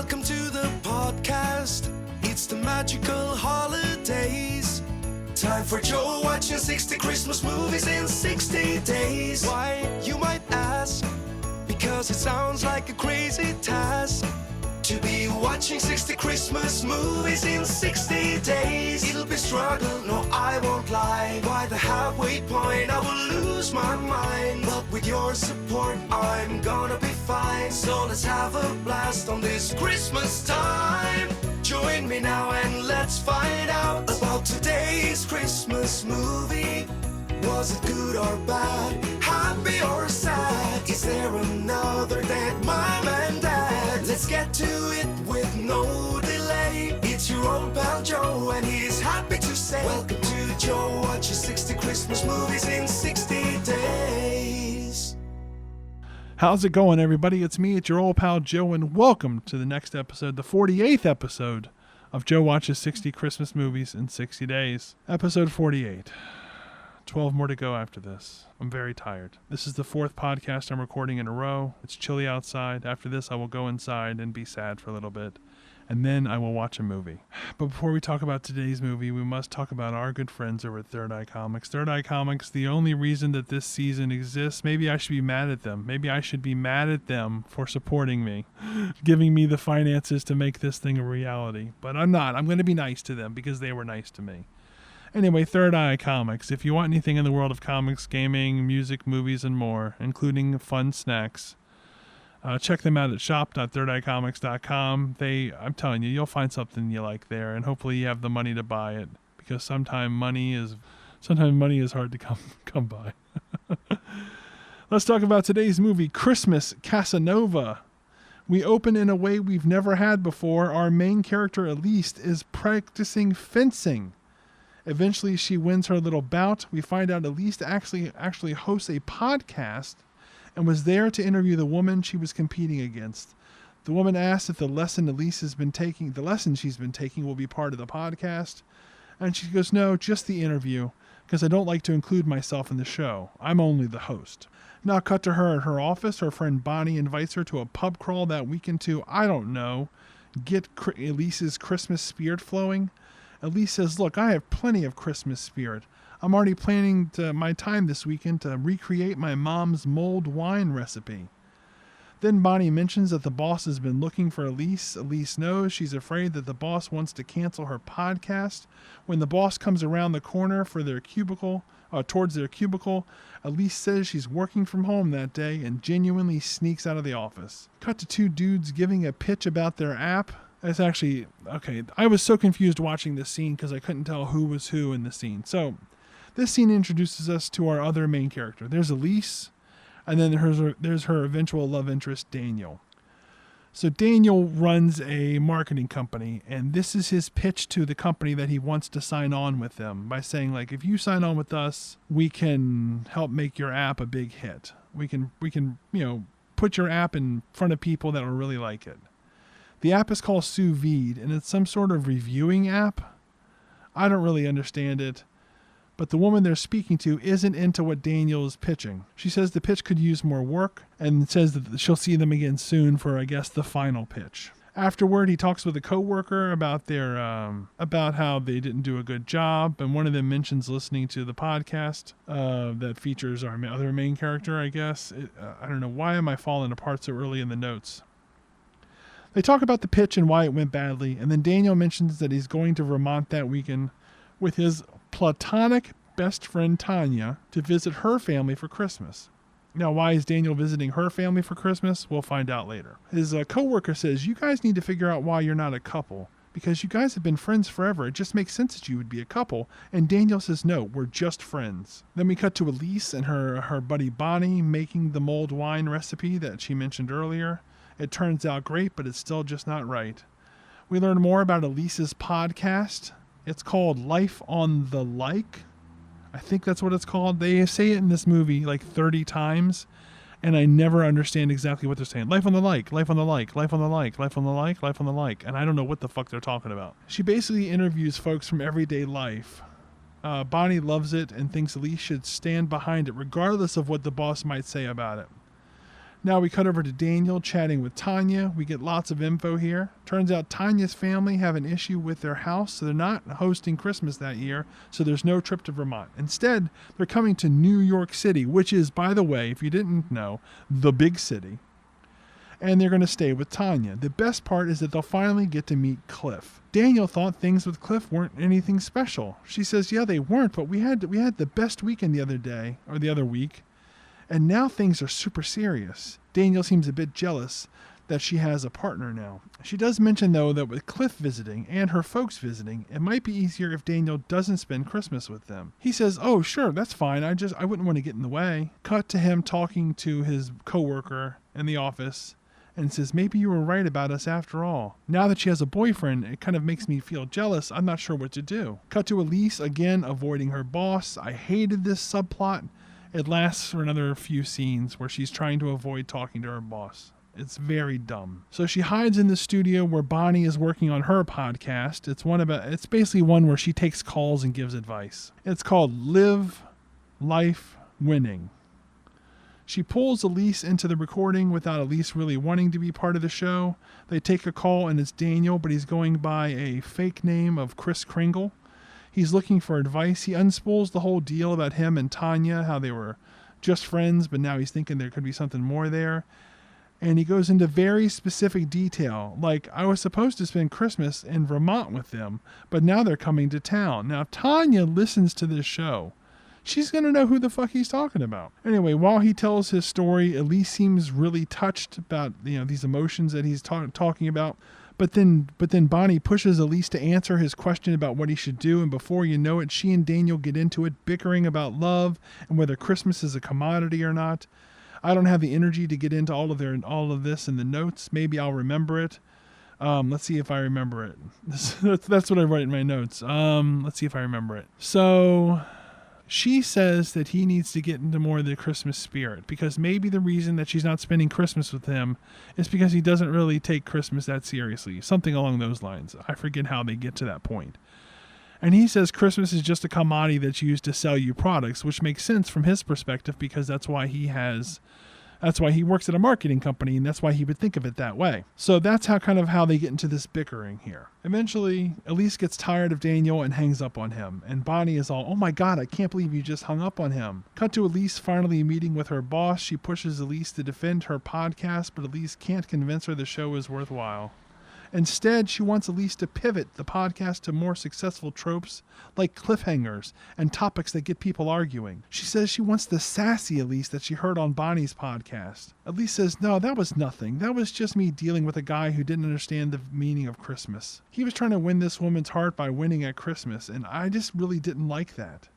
Welcome to the podcast. It's the magical holidays. Time for Joe watching 60 Christmas movies in 60 days. Why, you might ask? Because it sounds like a crazy task to be watching 60 Christmas movies in 60 days. It'll be struggle, no I won't lie. By the halfway point I will lose my mind, but with your support I'm gonna be fine. So let's have a blast on this Christmas time. Join me now and let's find out about today's Christmas movie. Was it good or bad? Happy or sad? Is there another dead mom and dad? Let's get to it with no delay. It's your old pal Joe and he's happy to say welcome to Joe watches 60 Christmas movies in 60 days. How's it going, everybody? It's me, it's your old pal Joe, and welcome to the next episode, the 48th episode of Joe Watches 60 Christmas Movies in 60 Days. Episode 48. 12 more to go after this. I'm very tired. This is the fourth podcast I'm recording in a row. It's chilly outside. After this, I will go inside and be sad for a little bit, and then I will watch a movie. But before we talk about today's movie, we must talk about our good friends over at Third Eye Comics. Third Eye Comics, the only reason that this season exists, maybe I should be mad at them. Maybe I should be mad at them for supporting me, giving me the finances to make this thing a reality. But I'm not. I'm going to be nice to them because they were nice to me. Anyway, Third Eye Comics. If you want anything in the world of comics, gaming, music, movies, and more, including fun snacks, check them out at shop.thirdeyecomics.com. I'm telling you, you'll find something you like there, and hopefully you have the money to buy it, because sometimes money is hard to come by. Let's talk about today's movie, Christmas Casanova. We open in a way we've never had before. Our main character, Elise, is practicing fencing. Eventually, she wins her little bout. We find out Elise actually hosts a podcast and was there to interview the woman she was competing against. The woman asked if the lesson she's been taking will be part of the podcast. And she goes, no, just the interview, because I don't like to include myself in the show. I'm only the host. Now cut to her at her office. Her friend Bonnie invites her to a pub crawl that weekend to, I don't know, get Elise's Christmas spirit flowing. Elise says, look, I have plenty of Christmas spirit. I'm already planning my time this weekend to recreate my mom's mulled wine recipe. Then Bonnie mentions that the boss has been looking for Elise. Elise knows she's afraid that the boss wants to cancel her podcast. When the boss comes around the corner for towards their cubicle, Elise says she's working from home that day and genuinely sneaks out of the office. Cut to two dudes giving a pitch about their app. It's actually, okay, I was so confused watching this scene because I couldn't tell who was who in the scene. So, this scene introduces us to our other main character. There's Elise, and then there's her eventual love interest, Daniel. So Daniel runs a marketing company, and this is his pitch to the company that he wants to sign on with them by saying, like, if you sign on with us, we can help make your app a big hit. We can put your app in front of people that will really like it. The app is called Sous Vide, and it's some sort of reviewing app. I don't really understand it, but the woman they're speaking to isn't into what Daniel is pitching. She says the pitch could use more work, and says that she'll see them again soon for, I guess, the final pitch. Afterward, he talks with a coworker about about how they didn't do a good job, and one of them mentions listening to the podcast that features our other main character, I guess. I don't know, why am I falling apart so early in the notes? They talk about the pitch and why it went badly, and then Daniel mentions that he's going to Vermont that weekend with his platonic best friend Tanya to visit her family for Christmas. Now, why is Daniel visiting her family for Christmas? We'll find out later. His coworker says, you guys need to figure out why you're not a couple, because you guys have been friends forever. It just makes sense that you would be a couple. And Daniel says, no, we're just friends. Then we cut to Elise and her buddy Bonnie making the mulled wine recipe that she mentioned earlier. It turns out great, but it's still just not right. We learn more about Elise's podcast. It's called Life on the Like. I think that's what it's called. They say it in this movie like 30 times, and I never understand exactly what they're saying. Life on the like, life on the like, life on the like, life on the like, life on the like, and I don't know what the fuck they're talking about. She basically interviews folks from everyday life. Bonnie loves it and thinks Elise should stand behind it regardless of what the boss might say about it. Now we cut over to Daniel chatting with Tanya. We get lots of info here. Turns out Tanya's family have an issue with their house, so they're not hosting Christmas that year, so there's no trip to Vermont. Instead, they're coming to New York City, which is, by the way, if you didn't know, the big city. And they're going to stay with Tanya. The best part is that they'll finally get to meet Cliff. Daniel thought things with Cliff weren't anything special. She says, yeah, they weren't, but we had the best weekend the other week. And now things are super serious. Daniel seems a bit jealous that she has a partner now. She does mention, though, that with Cliff visiting and her folks visiting, it might be easier if Daniel doesn't spend Christmas with them. He says, oh, sure, that's fine. I wouldn't want to get in the way. Cut to him talking to his coworker in the office and says, maybe you were right about us after all. Now that she has a boyfriend, it kind of makes me feel jealous. I'm not sure what to do. Cut to Elise, again, avoiding her boss. I hated this subplot. It lasts for another few scenes where she's trying to avoid talking to her boss. It's very dumb. So she hides in the studio where Bonnie is working on her podcast. It's basically one where she takes calls and gives advice. It's called Live Life Winning. She pulls Elise into the recording without Elise really wanting to be part of the show. They take a call and it's Daniel, but he's going by a fake name of Kris Kringle. He's looking for advice. He unspools the whole deal about him and Tanya, how they were just friends, but now he's thinking there could be something more there. And he goes into very specific detail, like, I was supposed to spend Christmas in Vermont with them, but now they're coming to town. Now, if Tanya listens to this show, she's going to know who the fuck he's talking about. Anyway, while he tells his story, Elise seems really touched about these emotions that he's talking about. But then Bonnie pushes Elise to answer his question about what he should do, and before you know it, she and Daniel get into it, bickering about love and whether Christmas is a commodity or not. I don't have the energy to get into all of this in the notes. Maybe I'll remember it. Let's see if I remember it. That's what I write in my notes. Let's see if I remember it. So she says that he needs to get into more of the Christmas spirit, because maybe the reason that she's not spending Christmas with him is because he doesn't really take Christmas that seriously. Something along those lines. I forget how they get to that point. And he says Christmas is just a commodity that's used to sell you products, which makes sense from his perspective, because that's why he works at a marketing company, and that's why he would think of it that way. So that's how they get into this bickering here. Eventually, Elise gets tired of Daniel and hangs up on him. And Bonnie is all, oh my God, I can't believe you just hung up on him. Cut to Elise finally meeting with her boss. She pushes Elise to defend her podcast, but Elise can't convince her the show is worthwhile. Instead, she wants Elise to pivot the podcast to more successful tropes like cliffhangers and topics that get people arguing. She says she wants the sassy Elise that she heard on Bonnie's podcast. Elise says, no, that was nothing. That was just me dealing with a guy who didn't understand the meaning of Christmas. He was trying to win this woman's heart by winning at Christmas, and I just really didn't like that.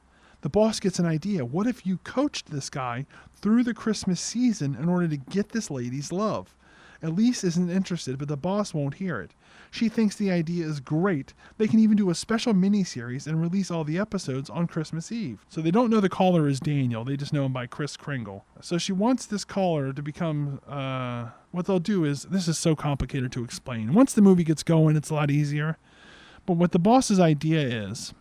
The boss gets an idea. What if you coached this guy through the Christmas season in order to get this lady's love? Elise isn't interested, but the boss won't hear it. She thinks the idea is great. They can even do a special miniseries and release all the episodes on Christmas Eve. So they don't know the caller is Daniel. They just know him by Kris Kringle. So she wants this caller to become, what they'll do is, this is so complicated to explain. Once the movie gets going, it's a lot easier. But what the boss's idea is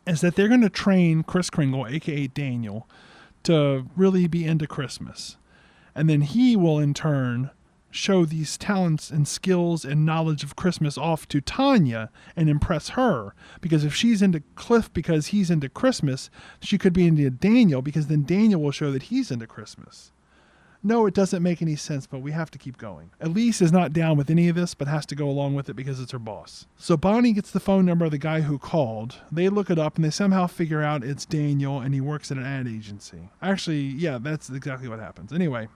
that they're going to train Kris Kringle, aka Daniel, to really be into Christmas. And then he will, in turn, show these talents and skills and knowledge of Christmas off to Tanya and impress her. Because if she's into Cliff because he's into Christmas, she could be into Daniel, because then Daniel will show that he's into Christmas. No, it doesn't make any sense, but we have to keep going. Elise is not down with any of this, but has to go along with it because it's her boss. So Bonnie gets the phone number of the guy who called. They look it up, and they somehow figure out it's Daniel, and he works at an ad agency. Actually, yeah, that's exactly what happens. Anyway,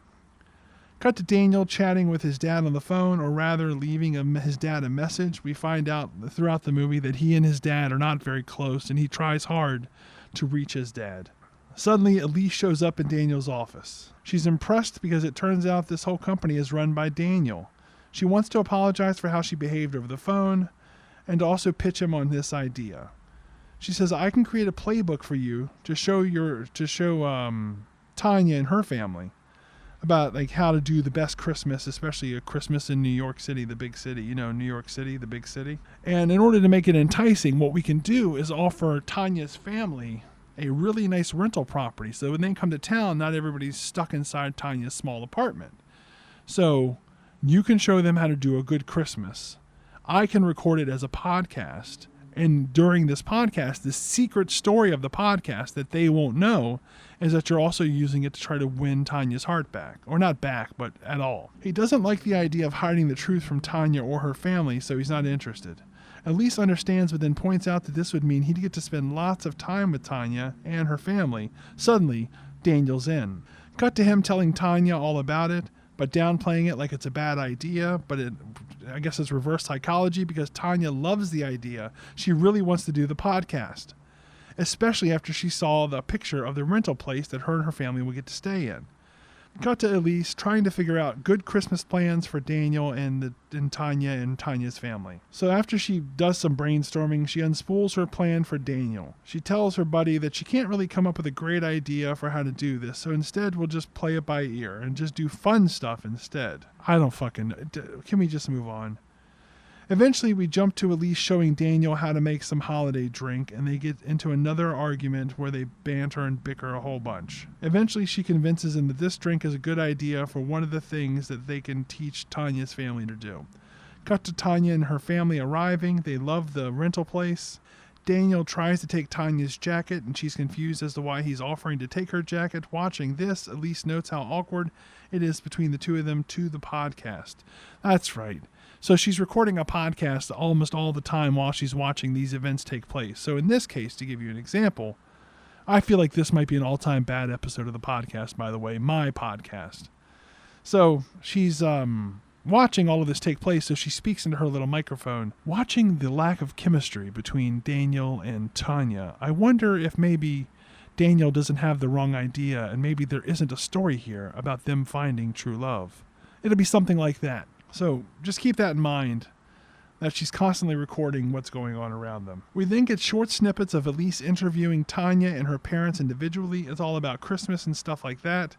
cut to Daniel chatting with his dad on the phone, or rather leaving his dad a message. We find out throughout the movie that he and his dad are not very close, and he tries hard to reach his dad. Suddenly, Elise shows up in Daniel's office. She's impressed because it turns out this whole company is run by Daniel. She wants to apologize for how she behaved over the phone and to also pitch him on this idea. She says, I can create a playbook for you to show Tanya and her family about like how to do the best Christmas, especially a Christmas in New York City, the big city, New York City, the big city. And in order to make it enticing, what we can do is offer Tanya's family a really nice rental property. So when they come to town, not everybody's stuck inside Tanya's small apartment. So you can show them how to do a good Christmas. I can record it as a podcast. And during this podcast, the secret story of the podcast that they won't know is that you're also using it to try to win Tanya's heart back. Or not back, but at all. He doesn't like the idea of hiding the truth from Tanya or her family, so he's not interested. Elise understands, but then points out that this would mean he'd get to spend lots of time with Tanya and her family. Suddenly, Daniel's in. Cut to him telling Tanya all about it, but downplaying it like it's a bad idea, but I guess it's reverse psychology because Tanya loves the idea. She really wants to do the podcast, especially after she saw the picture of the rental place that her and her family would get to stay in. Cut to Elise trying to figure out good Christmas plans for Daniel and Tanya and Tanya's family. So after she does some brainstorming, she unspools her plan for Daniel. She tells her buddy that she can't really come up with a great idea for how to do this, so instead we'll just play it by ear and just do fun stuff instead. Can we just move on? Eventually, we jump to Elise showing Daniel how to make some holiday drink, and they get into another argument where they banter and bicker a whole bunch. Eventually, she convinces him that this drink is a good idea for one of the things that they can teach Tanya's family to do. Cut to Tanya and her family arriving. They love the rental place. Daniel tries to take Tanya's jacket, and she's confused as to why he's offering to take her jacket. Watching this, Elise notes how awkward it is between the two of them to the podcast. That's right. So she's recording a podcast almost all the time while she's watching these events take place. So in this case, to give you an example, I feel like this might be an all-time bad episode of the podcast, by the way, my podcast. So she's watching all of this take place, so she speaks into her little microphone. Watching the lack of chemistry between Daniel and Tanya, I wonder if maybe Daniel doesn't have the wrong idea and maybe there isn't a story here about them finding true love. It'll be something like that. So just keep that in mind, that she's constantly recording what's going on around them. We then get short snippets of Elise interviewing Tanya and her parents individually. It's all about Christmas and stuff like that.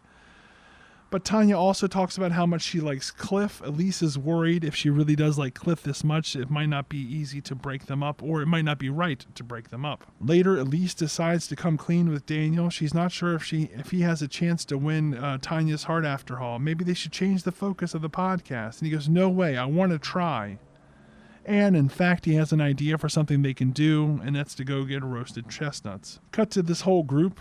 But Tanya also talks about how much she likes Cliff. Elise is worried if she really does like Cliff this much, it might not be easy to break them up, or it might not be right to break them up. Later, Elise decides to come clean with Daniel. She's not sure if he has a chance to win Tanya's heart after all. Maybe they should change the focus of the podcast. And he goes, no way, I want to try. And in fact, he has an idea for something they can do, and that's to go get roasted chestnuts. Cut to this whole group.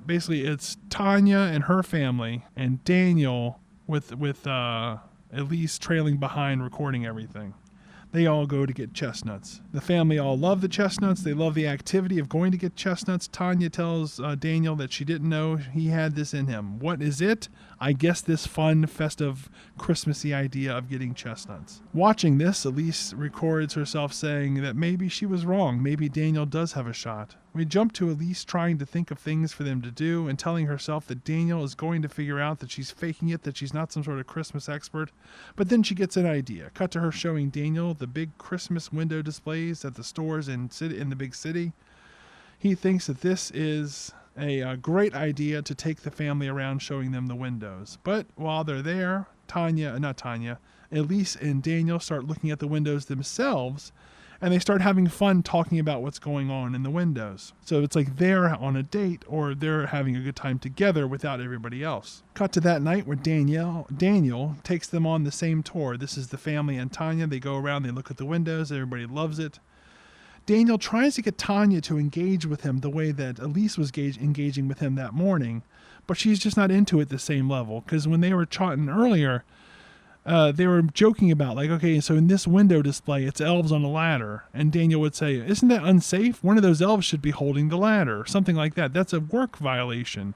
Basically it's Tanya and her family and Daniel with Elise trailing behind recording everything. They all go to get chestnuts. The family all love the chestnuts. They love the activity of going to get chestnuts. Tanya tells Daniel that she didn't know he had this in him. What is it? I guess this fun, festive, Christmassy idea of getting chestnuts. Watching this, Elise records herself saying that maybe she was wrong. Maybe Daniel does have a shot. We jump to Elise trying to think of things for them to do and telling herself that Daniel is going to figure out that she's faking it, that she's not some sort of Christmas expert. But then she gets an idea. Cut to her showing Daniel the big Christmas window displays at the stores in the big city. He thinks that this is a great idea to take the family around showing them the windows. But while they're there, Elise and Daniel start looking at the windows themselves, and they start having fun talking about what's going on in the windows. So it's like they're on a date or they're having a good time together without everybody else. Cut to that night where Daniel takes them on the same tour. This is the family and Tanya. They go around, they look at the windows, everybody loves it. Daniel tries to get Tanya to engage with him the way that Elise was engaging with him that morning, but she's just not into it the same level, because when they were chatting earlier, they were joking about, like, okay, so in this window display, it's elves on a ladder. And Daniel would say, isn't that unsafe? One of those elves should be holding the ladder. Something like that. That's a work violation.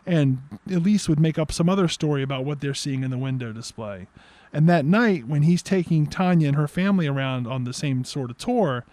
And Elise would make up some other story about what they're seeing in the window display. And that night, when he's taking Tanya and her family around on the same sort of tour,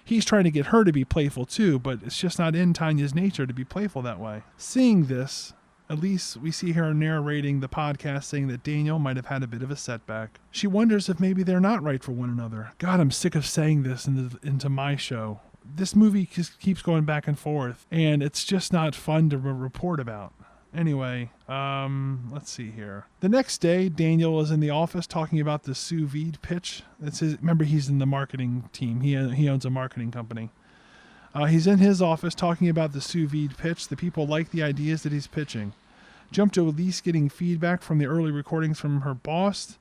he's trying to get her to be playful too, but it's just not in Tanya's nature to be playful that way. Seeing this, Elise, we see her narrating the podcast saying that Daniel might have had a bit of a setback. She wonders if maybe they're not right for one another. God, I'm sick of saying this into my show. This movie just keeps going back and forth, and it's just not fun to report about. Anyway, let's see here. The next day, Daniel is in the office talking about the sous vide pitch. Remember, he's in the marketing team. He owns a marketing company. He's in his office talking about the sous vide pitch. The people like the ideas that he's pitching. Jump to Elise getting feedback from the early recordings from her boss.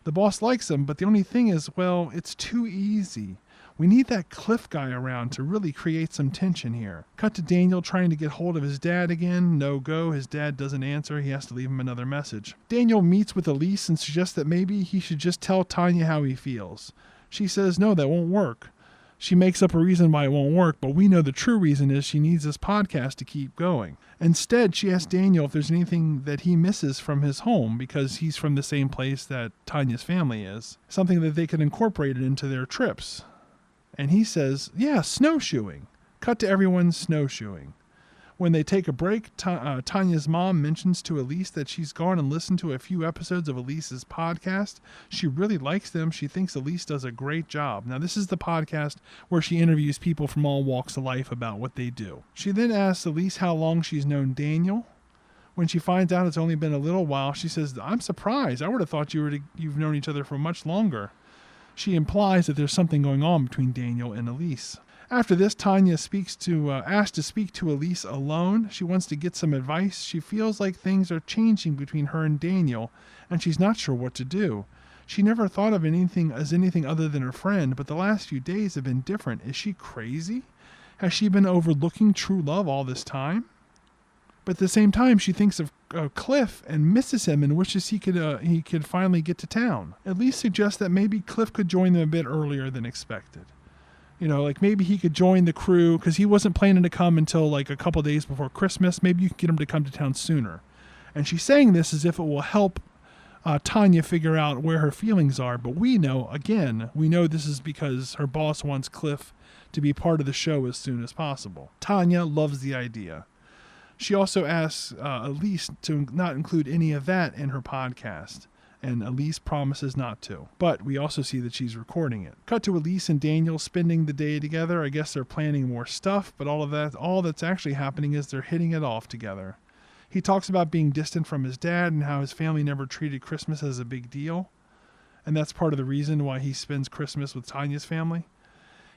The boss likes him, but the only thing is, well, it's too easy. We need that Cliff guy around to really create some tension here. Cut to Daniel trying to get hold of his dad again. No go. His dad doesn't answer. He has to leave him another message. Daniel meets with Elise and suggests that maybe he should just tell Tanya how he feels. She says, no, that won't work. She makes up a reason why it won't work, but we know the true reason is she needs this podcast to keep going. Instead, she asks Daniel if there's anything that he misses from his home because he's from the same place that Tanya's family is. Something that they could incorporate it into their trips. And he says, yeah, snowshoeing. Cut to everyone snowshoeing. When they take a break, Tanya's mom mentions to Elise that she's gone and listened to a few episodes of Elise's podcast. She really likes them. She thinks Elise does a great job. Now, this is the podcast where she interviews people from all walks of life about what they do. She then asks Elise how long she's known Daniel. When she finds out it's only been a little while, she says, I'm surprised. I would have thought you've known each other for much longer. She implies that there's something going on between Daniel and Elise. After this, Tanya asked to speak to Elise alone. She wants to get some advice. She feels like things are changing between her and Daniel, and she's not sure what to do. She never thought of anything as anything other than her friend, but the last few days have been different. Is she crazy? Has she been overlooking true love all this time? But at the same time, she thinks of Cliff and misses him and wishes he could finally get to town. Elise suggests that maybe Cliff could join them a bit earlier than expected. You know, like maybe he could join the crew because he wasn't planning to come until like a couple days before Christmas. Maybe you can get him to come to town sooner. And she's saying this as if it will help Tanya figure out where her feelings are. But we know this is because her boss wants Cliff to be part of the show as soon as possible. Tanya loves the idea. She also asks Elise to not include any of that in her podcast. And Elise promises not to. But we also see that she's recording it. Cut to Elise and Daniel spending the day together. I guess they're planning more stuff, but all that's actually happening is they're hitting it off together. He talks about being distant from his dad and how his family never treated Christmas as a big deal. And that's part of the reason why he spends Christmas with Tanya's family.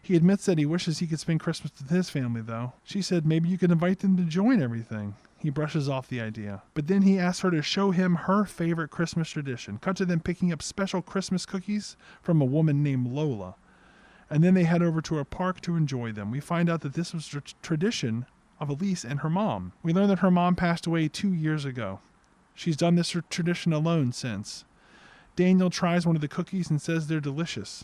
He admits that he wishes he could spend Christmas with his family, though. She said maybe you could invite them to join everything. He brushes off the idea. But then he asks her to show him her favorite Christmas tradition. Cut to them picking up special Christmas cookies from a woman named Lola. And then they head over to a park to enjoy them. We find out that this was a tradition of Elise and her mom. We learn that her mom passed away 2 years ago. She's done this tradition alone since. Daniel tries one of the cookies and says they're delicious.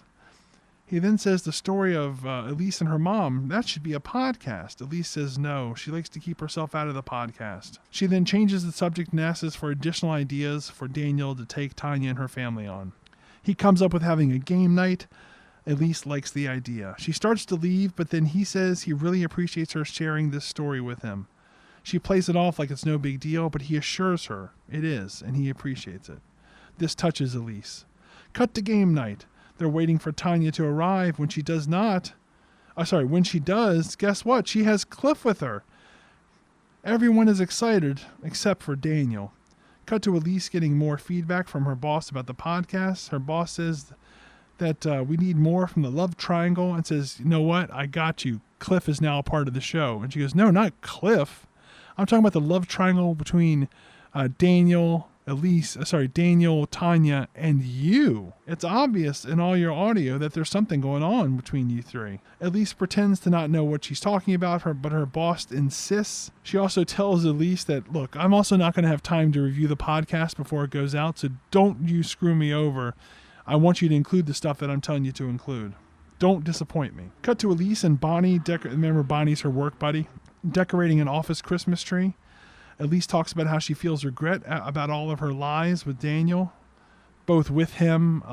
He then says the story of Elise and her mom, that should be a podcast. Elise says no. She likes to keep herself out of the podcast. She then changes the subject and asks for additional ideas for Daniel to take Tanya and her family on. He comes up with having a game night. Elise likes the idea. She starts to leave, but then he says he really appreciates her sharing this story with him. She plays it off like it's no big deal, but he assures her it is, and he appreciates it. This touches Elise. Cut to game night. They're waiting for Tanya to arrive. When she does, guess what? She has Cliff with her. Everyone is excited except for Daniel. Cut to Elise getting more feedback from her boss about the podcast. Her boss says that we need more from the love triangle and says, you know what? I got you. Cliff is now a part of the show. And she goes, no, not Cliff. I'm talking about the love triangle between Daniel, Tanya, and you. It's obvious in all your audio that there's something going on between you three. Elise pretends to not know what she's talking about, but her boss insists. She also tells Elise that, look, I'm also not going to have time to review the podcast before it goes out, so don't you screw me over. I want you to include the stuff that I'm telling you to include. Don't disappoint me. Cut to Elise and Bonnie. Remember, Bonnie's her work buddy, decorating an office Christmas tree. Elise talks about how she feels regret about all of her lies with Daniel, both with him,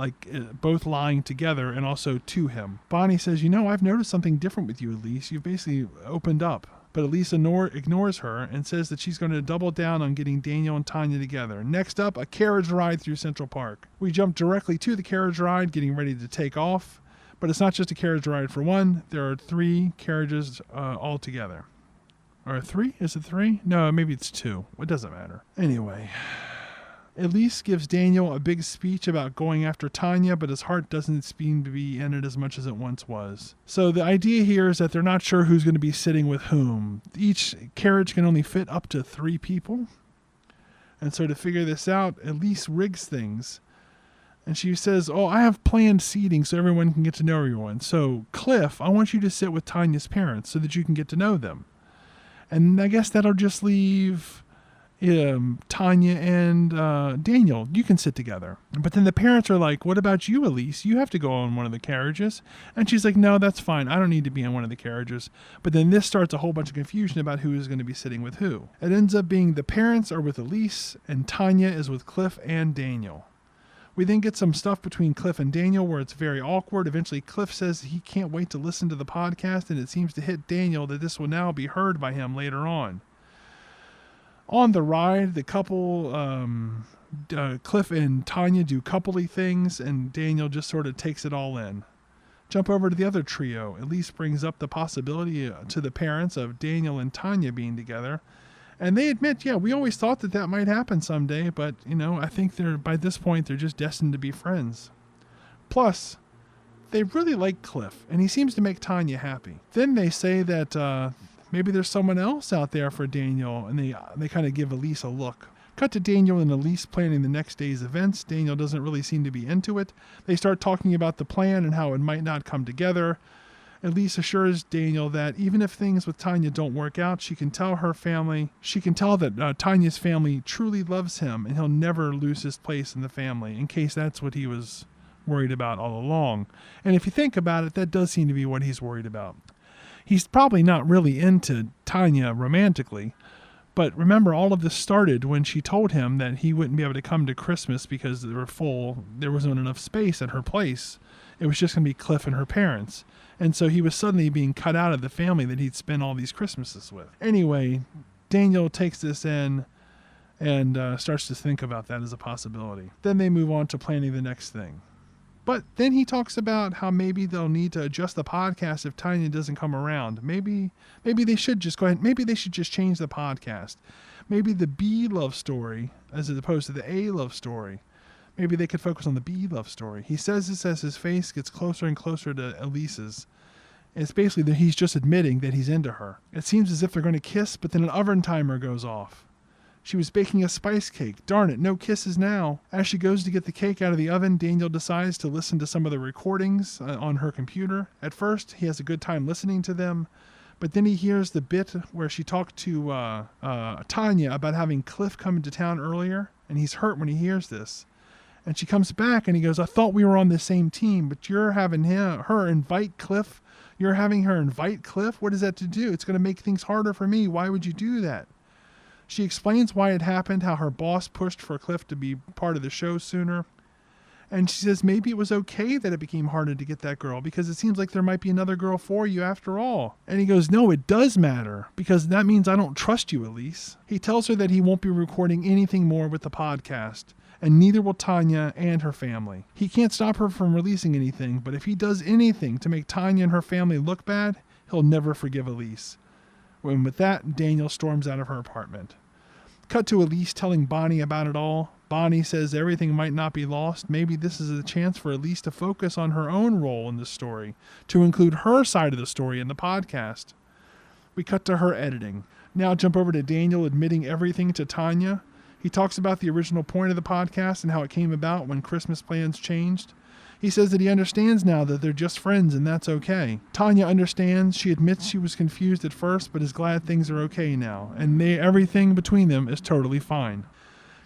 both lying together and also to him. Bonnie says, I've noticed something different with you, Elise. You've basically opened up. But Elise ignores her and says that she's going to double down on getting Daniel and Tanya together. Next up, a carriage ride through Central Park. We jump directly to the carriage ride, getting ready to take off. But it's not just a carriage ride for one. There are 3 carriages all together. Or 3? Is it 3? No, maybe it's 2. It doesn't matter. Anyway, Elise gives Daniel a big speech about going after Tanya, but his heart doesn't seem to be in it as much as it once was. So the idea here is that they're not sure who's going to be sitting with whom. Each carriage can only fit up to 3 people. And so to figure this out, Elise rigs things. And she says, I have planned seating so everyone can get to know everyone. So, Cliff, I want you to sit with Tanya's parents so that you can get to know them. And I guess that'll just leave Tanya and Daniel. You can sit together. But then the parents are like, what about you, Elise? You have to go on one of the carriages. And she's like, no, that's fine. I don't need to be on one of the carriages. But then this starts a whole bunch of confusion about who is going to be sitting with who. It ends up being the parents are with Elise and Tanya is with Cliff and Daniel. We then get some stuff between Cliff and Daniel where it's very awkward. Eventually, Cliff says he can't wait to listen to the podcast, and it seems to hit Daniel that this will now be heard by him later on. On the ride, the couple, Cliff and Tanya do coupley things, and Daniel just sort of takes it all in. Jump over to the other trio. Elise brings up the possibility to the parents of Daniel and Tanya being together. And they admit, we always thought that might happen someday, but, I think by this point, they're just destined to be friends. Plus, they really like Cliff, and he seems to make Tanya happy. Then they say that maybe there's someone else out there for Daniel, and they kind of give Elise a look. Cut to Daniel and Elise planning the next day's events. Daniel doesn't really seem to be into it. They start talking about the plan and how it might not come together. Elise assures Daniel that even if things with Tanya don't work out, she can tell that Tanya's family truly loves him and he'll never lose his place in the family, in case that's what he was worried about all along. And if you think about it, that does seem to be what he's worried about. He's probably not really into Tanya romantically, but remember, all of this started when she told him that he wouldn't be able to come to Christmas because they were full. There wasn't enough space at her place. It was just going to be Cliff and her parents. And so he was suddenly being cut out of the family that he'd spent all these Christmases with. Anyway, Daniel takes this in and starts to think about that as a possibility. Then they move on to planning the next thing. But then he talks about how maybe they'll need to adjust the podcast if Tanya doesn't come around. Maybe they should just go ahead. Maybe they should just change the podcast. Maybe the B love story as opposed to the A love story. Maybe they could focus on the B love story. He says this as his face gets closer and closer to Elise's. It's basically that he's just admitting that he's into her. It seems as if they're going to kiss, but then an oven timer goes off. She was baking a spice cake. Darn it, no kisses now. As she goes to get the cake out of the oven, Daniel decides to listen to some of the recordings on her computer. At first, he has a good time listening to them, but then he hears the bit where she talked to Tanya about having Cliff come into town earlier, and he's hurt when he hears this. And she comes back and he goes, I thought we were on the same team, but you're having her invite Cliff. You're having her invite Cliff? What is that to do? It's going to make things harder for me. Why would you do that? She explains why it happened, how her boss pushed for Cliff to be part of the show sooner. And she says maybe it was okay that it became harder to get that girl because it seems like there might be another girl for you after all. And he goes, no, it does matter because that means I don't trust you, Elise. He tells her that he won't be recording anything more with the podcast. And neither will Tanya and her family. He can't stop her from releasing anything, but if he does anything to make Tanya and her family look bad, he'll never forgive Elise. And with that, Daniel storms out of her apartment. Cut to Elise telling Bonnie about it all. Bonnie says everything might not be lost. Maybe this is a chance for Elise to focus on her own role in the story, to include her side of the story in the podcast. We cut to her editing. Now jump over to Daniel admitting everything to Tanya. He talks about the original point of the podcast and how it came about when Christmas plans changed. He says that he understands now that they're just friends and that's okay. Tanya understands. She admits she was confused at first, but is glad things are okay now. And everything between them is totally fine.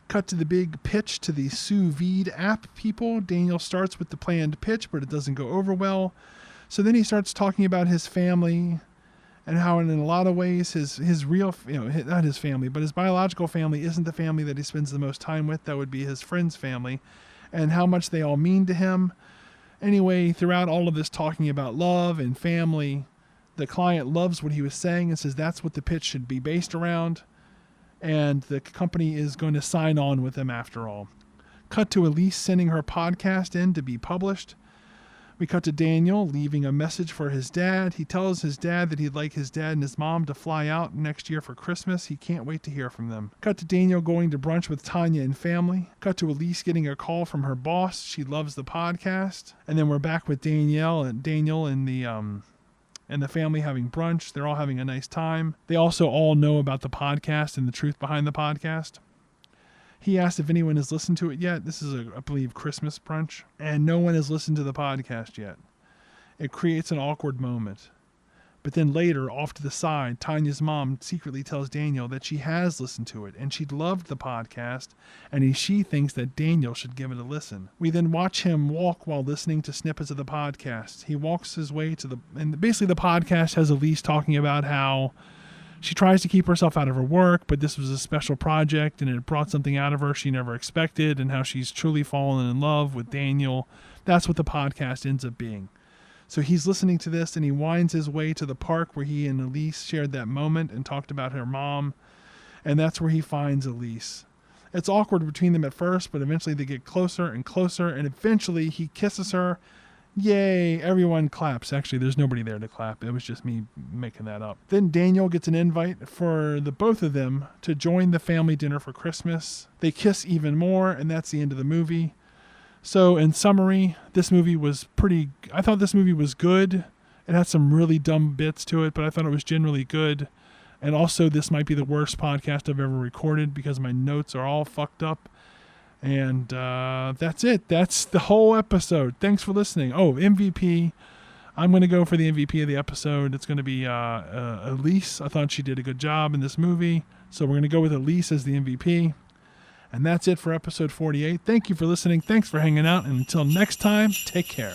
Cut to the big pitch to the sous vide app people. Daniel starts with the planned pitch, but it doesn't go over well. So then he starts talking about his family and how in a lot of ways his real, not his family, but his biological family isn't the family that he spends the most time with. That would be his friend's family, and how much they all mean to him. Anyway, throughout all of this talking about love and family, the client loves what he was saying and says that's what the pitch should be based around, and the company is going to sign on with him after all. Cut to Elise sending her podcast in to be published. We cut to Daniel leaving a message for his dad. He tells his dad that he'd like his dad and his mom to fly out next year for Christmas. He can't wait to hear from them. Cut to Daniel going to brunch with Tanya and family. Cut to Elise getting a call from her boss. She loves the podcast. And then we're back with Daniel and the family having brunch. They're all having a nice time. They also all know about the podcast and the truth behind the podcast. He asked if anyone has listened to it yet. This is, I believe, Christmas brunch. And no one has listened to the podcast yet. It creates an awkward moment. But then later, off to the side, Tanya's mom secretly tells Daniel that she has listened to it and she loved the podcast, and she thinks that Daniel should give it a listen. We then watch him walk while listening to snippets of the podcast. He walks his way and basically the podcast has Elise talking about how she tries to keep herself out of her work, but this was a special project and it brought something out of her she never expected, and how she's truly fallen in love with Daniel. That's what the podcast ends up being. So he's listening to this and he winds his way to the park where he and Elise shared that moment and talked about her mom. And that's where he finds Elise. It's awkward between them at first, but eventually they get closer and closer, and eventually he kisses her. Yay, everyone claps. Actually, there's nobody there to clap. It was just me making that up. Then Daniel gets an invite for the both of them to join the family dinner for Christmas. They kiss even more, and that's the end of the movie. So in summary, I thought this movie was good. It had some really dumb bits to it, but I thought it was generally good. And also, this might be the worst podcast I've ever recorded because my notes are all fucked up. And that's it. That's the whole episode. Thanks for listening. Oh, MVP. I'm going to go for the MVP of the episode. It's going to be Elise. I thought she did a good job in this movie. So we're going to go with Elise as the MVP. And that's it for episode 48. Thank you for listening. Thanks for hanging out. And until next time, take care.